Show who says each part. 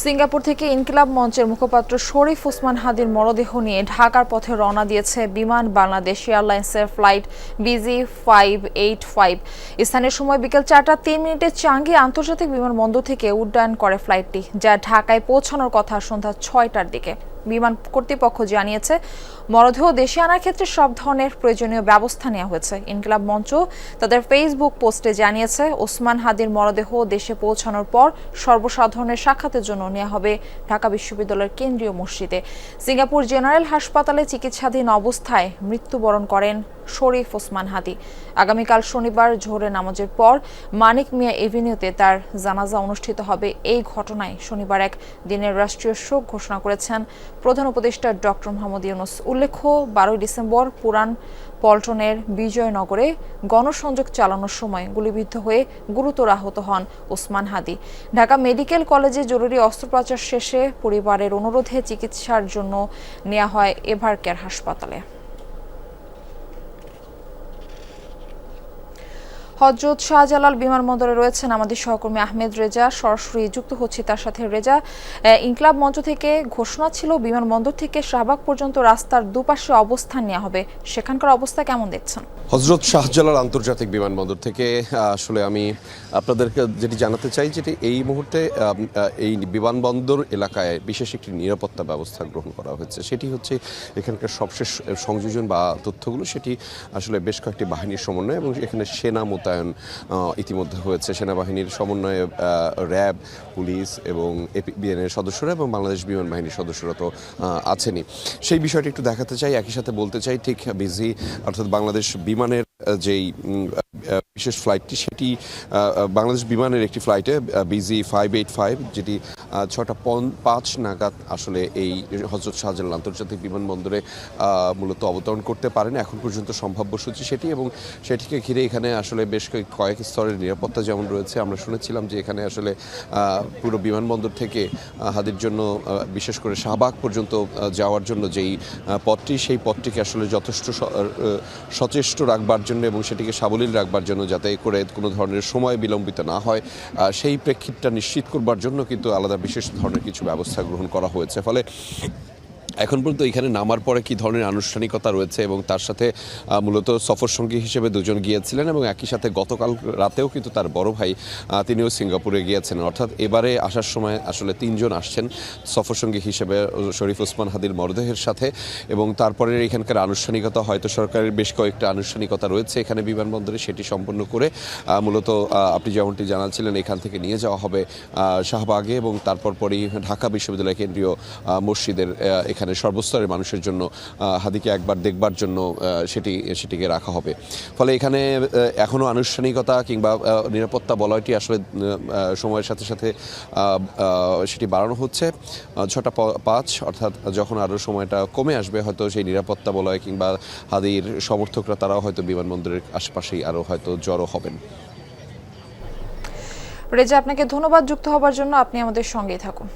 Speaker 1: Singapore থেকে ইনকিলাব মঞ্চের মুখপাত্র শরীফ ওসমান হাদির মরদেহ নিয়ে ঢাকার পথে রওনা দিয়েছে বিমান বাংলাদেশ এয়ারলাইন্সের ফ্লাইট BG585। স্থানীয় সময় বিকেল 4:03 চাঙ্গি আন্তর্জাতিক বিমানবন্দর থেকে উড্ডয়ন করে ফ্লাইটটি, যা ঢাকায় পৌঁছানোর কথা সন্ধ্যা 6টার দিকে। বিমান কর্তৃপক্ষ জানিয়েছে, মরদেহ দেশে আনার ক্ষেত্রে সব ধরনের প্রয়োজনীয় ব্যবস্থা নেওয়া হয়েছে। ইনকিলাব মঞ্চ তাদের ফেসবুক পোস্টে জানিয়েছে, ওসমান হাদির মরদেহ দেশে পৌঁছানোর পর সর্বসাধারণের সাক্ষাতের জন্য নেওয়া হবে ঢাকা বিশ্ববিদ্যালয়ের কেন্দ্রীয় মসজিদে। সিঙ্গাপুর জেনারেল হাসপাতালে চিকিৎসাধীন অবস্থায় মৃত্যুবরণ করেন শরীফ ওসমান হাদি। আগামীকাল শনিবার জোহরের নামাজের পর মানিক মিয়া এভিনিউতে তার জানাজা অনুষ্ঠিত হবে। এই ঘটনায় শনিবার এক দিনের রাষ্ট্রীয় শোক ঘোষণা করেছেন প্রধান উপদেষ্টা ডক্টর মোহাম্মদ ইউনূস। উল্লেখ্য, 12 ডিসেম্বর পুরান পল্টনের বিজয়নগরে গণসংযোগ চালানোর সময় গুলিবিদ্ধ হয়ে গুরুতর আহত হন ওসমান হাদি। ঢাকা মেডিকেল কলেজে জরুরি অস্ত্রোপচার শেষে পরিবারের অনুরোধে চিকিৎসার জন্য নেওয়া হয় এভারকেয়ার হাসপাতালে। হযরত শাহজালাল বিমানবন্দরে রয়েছেন আমাদের সহকর্মী আহমেদ রেজা। সরাসরি যুক্ত হচ্ছি তার সাথে। রেজা, ইনকিলাব মঞ্চ থেকে ঘোষণা ছিল বিমানবন্দর থেকে শাহবাগ পর্যন্ত রাস্তার দুপাশে অবস্থান নেওয়া হবে, সেখানকার অবস্থা কেমন দেখছেন?
Speaker 2: হযরত শাহজালাল আন্তর্জাতিক বিমানবন্দর থেকে আসলে আমি আপনাদেরকে যেটি জানাতে চাই, যেটি এই মুহূর্তে এই বিমানবন্দর এলাকায় বিশেষ একটি নিরাপত্তা ব্যবস্থা গ্রহণ করা হয়েছে। সেটি হচ্ছে এখানকার সবশেষ সংযোজন বা তথ্যগুলো, সেটি আসলে বেশ কয়েকটি বাহিনীর সমন্বয় এবং এখানে সেনা মোতায়েন ইতিমধ্যে হয়েছে। সেনাবাহিনীর সমন্বয়ে র্যাব, পুলিশ এবং এপিবিএনের সদস্যরা এবং বাংলাদেশ বিমান বাহিনীর সদস্যরা তো আছেনই। সেই বিষয়টি একটু দেখাতে চাই। একই সাথে বলতে চাই, ঠিক বিজি অর্থাৎ বাংলাদেশ বিমানের যেই বিশেষ ফ্লাইটটি, সেটি বাংলাদেশ বিমানের একটি ফ্লাইটে BG585, যেটি 6:05 নাগাদ আসলে এই হযরত শাহজালাল আন্তর্জাতিক বিমানবন্দরে মূলত অবতরণ করতে পারেন। এখন পর্যন্ত সম্ভাব্য সূচি সেটি, এবং সেটিকে ঘিরে এখানে আসলে বেশ কয়েক স্তরের নিরাপত্তা যেমন রয়েছে। আমরা শুনেছিলাম যে এখানে আসলে পুরো বিমানবন্দর থেকে হাদির জন্য বিশেষ করে শাহবাগ পর্যন্ত যাওয়ার জন্য যেই পথটি, সেই পথটিকে আসলে যথেষ্ট সচেষ্ট রাখবার জন্য এবং সেটিকে সাবলীল রাখবার জন্য, যাতে করে কোনো ধরনের সময় বিলম্বিত না হয়, সেই প্রেক্ষিতটা নিশ্চিত করবার জন্য কিন্তু আলাদা বিশেষ ধরনের কিছু ব্যবস্থা গ্রহণ করা হয়েছে। ফলে এখন পর্যন্ত এখানে নামার পরে কী ধরনের আনুষ্ঠানিকতা রয়েছে, এবং তার সাথে মূলত সফর সঙ্গী হিসেবে দুজন গিয়েছিলেন, এবং একই সাথে গতকাল রাতেও কিন্তু তার বড় ভাই তিনিও সিঙ্গাপুরে গিয়েছেন। অর্থাৎ এবারে আসার সময় আসলে 3 জন আসছেন সফর সঙ্গী হিসেবে শরীফ ওসমান হাদির মরদেহের সাথে। এবং তারপরে এখানকার আনুষ্ঠানিকতা, হয়তো সরকারের বেশ কয়েকটা আনুষ্ঠানিকতা রয়েছে এখানে বিমানবন্দরে, সেটি সম্পন্ন করে মূলত আপনি যেমনটি জানাচ্ছিলেন, এখান থেকে নিয়ে যাওয়া হবে শাহবাগে, এবং তারপর পরই ঢাকা বিশ্ববিদ্যালয় কেন্দ্রীয় মসজিদের এখানে সর্বস্তরের মানুষের জন্য হাদিকে একবার দেখবার জন্য সেটিকে রাখা হবে। ফলে এখানে এখনও আনুষ্ঠানিকতা কিংবা নিরাপত্তা বলয়টি আসলে সময়ের সাথে সাথে সেটি বাড়ানো হচ্ছে। 6:05 অর্থাৎ যখন আরও সময়টা কমে আসবে, হয়তো সেই নিরাপত্তা বলয় কিংবা হাদির সমর্থকরা তারাও হয়তো বিমানবন্দরের আশপাশেই আরও হয়তো জড়ো হবেন।
Speaker 1: রেজা, আপনাকে ধন্যবাদ যুক্ত হবার জন্য। আপনি আমাদের সঙ্গেই থাকুন।